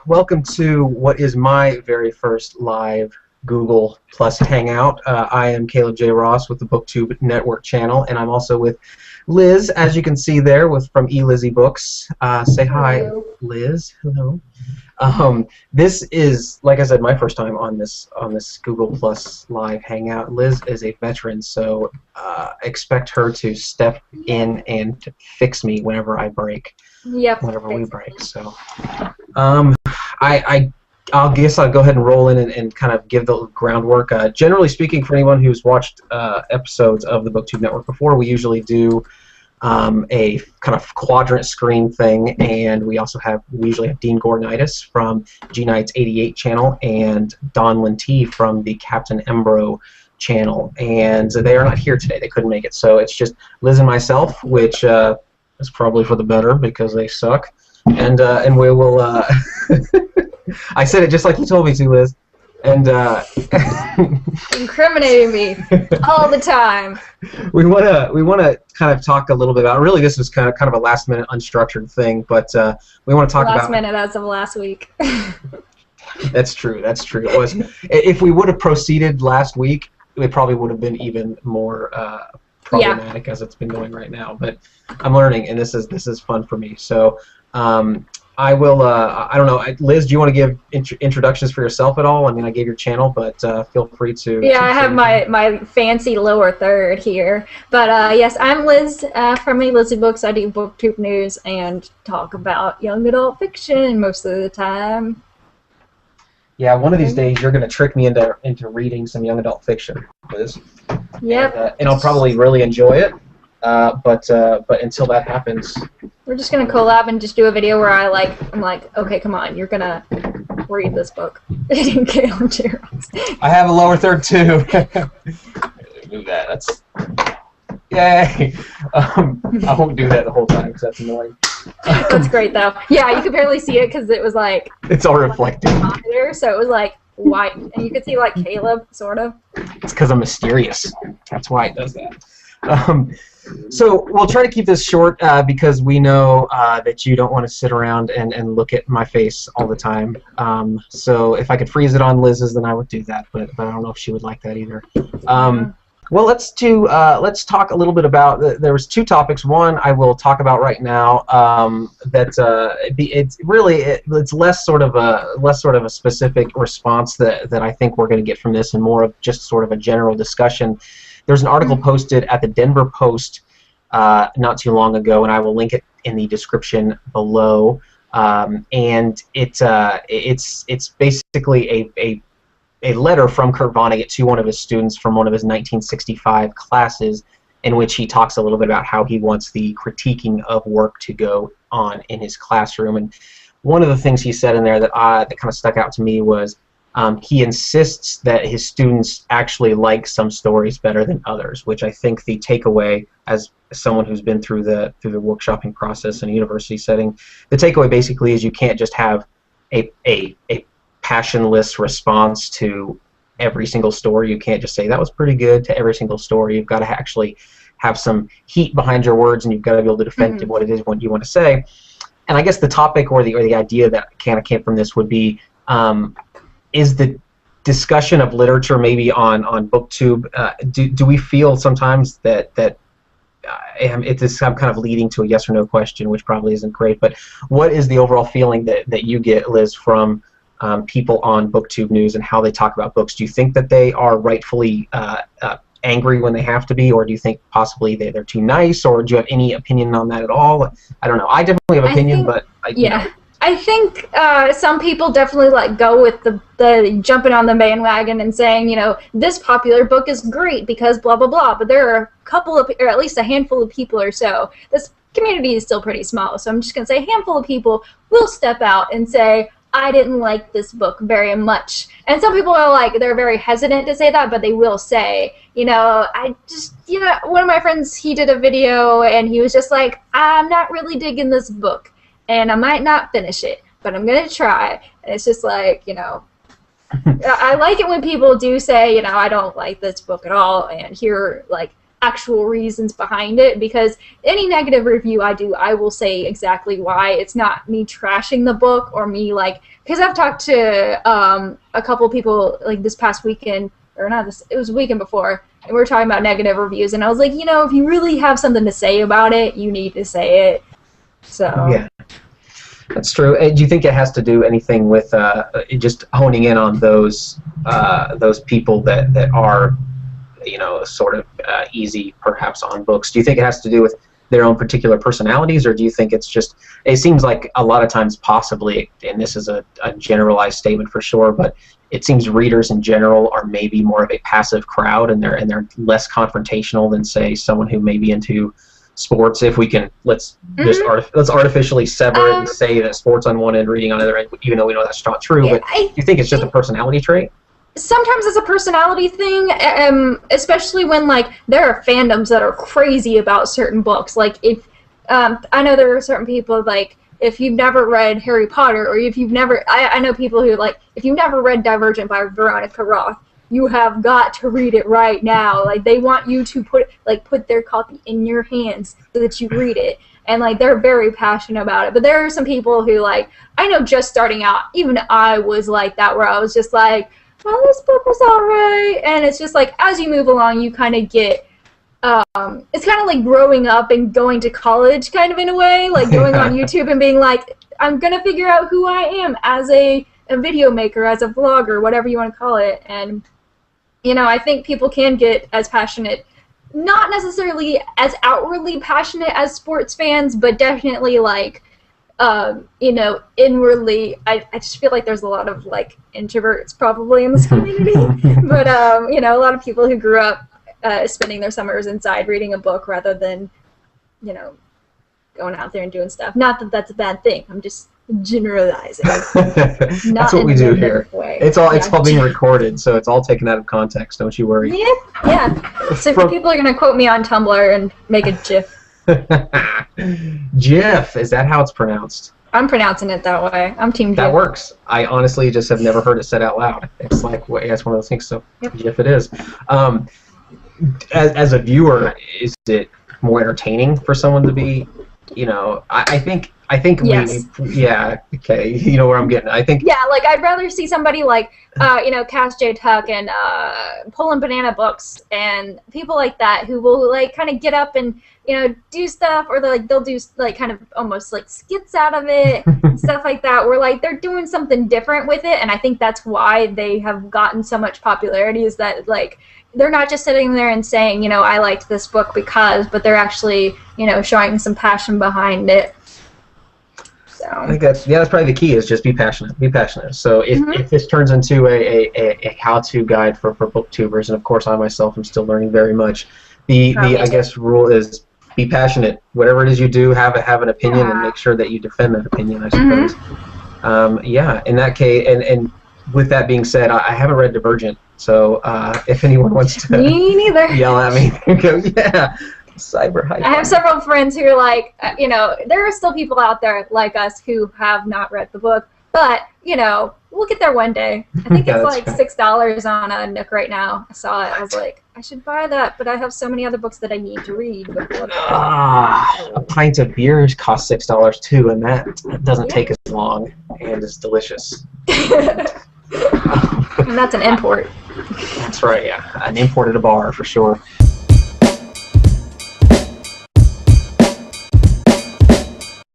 welcome to what is my very first live Google Plus Hangout. I am Caleb J. Ross with the Booktube Network channel, and I'm also with Liz, as you can see there, from eLizzie Books. Say hi, Hello. Liz. Hello. This is, like I said, my first time on this Google Plus Live Hangout. Liz is a veteran, so expect her to step in and fix me whenever I break. Yep. Whenever we break. So, I'll guess I'll go ahead and roll in and kind of give the groundwork. Generally speaking, for anyone who's watched episodes of the Booktube Network before, we usually do a kind of quadrant screen thing, and we usually have Dean Gornitis from G Knight's 88 channel and Don Lentee from the Captain Embro channel, and they are not here today. They couldn't make it, so it's just Liz and myself, which is probably for the better because they suck, and we will. I said it just like you told me to, Liz, and Incriminating me all the time. we wanna kind of talk a little bit about. Really, this is kind of a last minute unstructured thing, but we want to talk about last minute as of last week. That's true. That's true. It was. If we would have proceeded last week, it probably would have been even more problematic as it's been going right now. But I'm learning, and this is fun for me. So I will. I don't know, Liz. Do you want to give introductions for yourself at all? I mean, I gave your channel, but feel free to. Yeah, I have my fancy lower third here. But yes, I'm Liz from eLizzie Books. I do booktube news and talk about young adult fiction most of the time. Yeah, one of these days you're going to trick me into reading some young adult fiction, Liz. Yep. And I'll probably really enjoy it. But until that happens, we're just gonna collab and just do a video where I'm like, okay, come on, you're gonna read this book. I have a lower third too. Move that. That's yay. I won't do that the whole time because that's annoying. That's great though. Yeah, you could barely see it because it was like it's all reflective. Monitor, so it was like white, and you could see like Caleb sort of. It's because I'm mysterious. That's why it does that. So we'll try to keep this short because we know that you don't want to sit around and look at my face all the time. So if I could freeze it on Liz's, then I would do that. But I don't know if she would like that either. Well, let's talk a little bit about. There was two topics. One I will talk about right now. It's less sort of a specific response that I think we're going to get from this, and more of just sort of a general discussion. There's an article posted at the Denver Post not too long ago, and I will link it in the description below. And it's basically a letter from Kurt Vonnegut to one of his students from one of his 1965 classes, in which he talks a little bit about how he wants the critiquing of work to go on in his classroom. And one of the things he said in there that kind of stuck out to me was, he insists that his students actually like some stories better than others, which I think the takeaway, as someone who's been through the workshopping process in a university setting, the takeaway basically is you can't just have a passionless response to every single story. You can't just say that was pretty good to every single story. You've got to actually have some heat behind your words, and you've got to be able to defend what it is what you want to say. And I guess the topic or the idea that kind of came from this would be, is the discussion of literature maybe on BookTube, do we feel sometimes that it's kind of leading to a yes or no question, which probably isn't great, but what is the overall feeling that you get, Liz, from people on BookTube News and how they talk about books? Do you think that they are rightfully angry when they have to be, or do you think possibly they're too nice, or do you have any opinion on that at all? I don't know. I definitely have opinion, but yeah. I think some people definitely go with the jumping on the bandwagon and saying, you know, this popular book is great because blah blah blah. But there are a couple of, or at least a handful of people or so. This community is still pretty small, so I'm just gonna say a handful of people will step out and say, I didn't like this book very much. And some people are they're very hesitant to say that, but they will say, you know, one of my friends, he did a video and he was just like, I'm not really digging this book. And I might not finish it, but I'm going to try. And it's just you know, I like it when people do say, you know, I don't like this book at all, and here, actual reasons behind it, because any negative review I will say exactly why. It's not me trashing the book or me like, because I've talked to a couple people like this past weekend, or not this, it was the weekend before, and we were talking about negative reviews, and I was like, you know, if you really have something to say about it, you need to say it. So yeah, that's true. Do you think it has to do anything with just honing in on those people that are, you know, sort of easy perhaps on books? Do you think it has to do with their own particular personalities, or do you think it's just, it seems like a lot of times possibly, and this is a generalized statement for sure, but it seems readers in general are maybe more of a passive crowd, and they're less confrontational than, say, someone who may be into sports. If we can, let's artificially sever it and say that sports on one end, reading on the other end, even though we know that's not true. But do you think it's just a personality trait? Sometimes it's a personality thing, especially when like there are fandoms that are crazy about certain books. Like if I know there are certain people, like if you've never read Harry Potter, or if you've never, I know people who like, if you've never read Divergent by Veronica Roth, you have got to read it right now. Like they want you to put their copy in your hands so that you read it. And like they're very passionate about it. But there are some people who, like, I know just starting out, even I was like that, where I was just like, well, this book was alright. And it's just like, as you move along, you kind of get, it's kind of like growing up and going to college kind of in a way, like going on YouTube and being like, I'm going to figure out who I am as a video maker, as a vlogger, whatever you want to call it. And, you know, I think people can get as passionate, not necessarily as outwardly passionate as sports fans, but definitely like, you know, inwardly, I just feel like there's a lot of like introverts probably in this community, but you know, a lot of people who grew up spending their summers inside reading a book rather than, you know, going out there and doing stuff. Not that that's a bad thing. I'm just generalizing. That's what we do here. It's all being recorded, so it's all taken out of context. Don't you worry. Yeah. So people are gonna quote me on Tumblr and make a GIF. GIF, is that how it's pronounced? I'm pronouncing it that way. I'm Team GIF. That works. I honestly just have never heard it said out loud. It's like, well, it's one of those things. So yep. GIF it is. As a viewer, is it more entertaining for someone to be, you know? I think yes. Yeah, okay, you know where I'm getting. I think. Yeah, like I'd rather see somebody like, you know, Cass J. Tuck and Pulling Banana Books and people like that who will like kind of get up and, you know, do stuff, or they'll do like kind of almost like skits out of it, stuff like that, where like they're doing something different with it. And I think that's why they have gotten so much popularity, is that like they're not just sitting there and saying, you know, I liked this book because, but they're actually, you know, showing some passion behind it. So I think that's probably the key, is just be passionate. Be passionate. So if this turns into a how-to guide for booktubers, and of course I myself am still learning very much, the I guess rule is be passionate. Whatever it is you do, have an opinion, and make sure that you defend that opinion, I suppose. Yeah, in that case, and with that being said, I haven't read Divergent, so if anyone wants to me neither. Yell at me, go, yeah. Cyber hype. I have several friends who are like, you know, there are still people out there like us who have not read the book, but, you know, we'll get there one day. I think it's like $6 on a Nook right now. I saw it. I was like, I should buy that, but I have so many other books that I need to read before a pint of beer costs $6 too, and that doesn't take as long and is delicious. And that's an import. That's right, yeah. An import at a bar, for sure.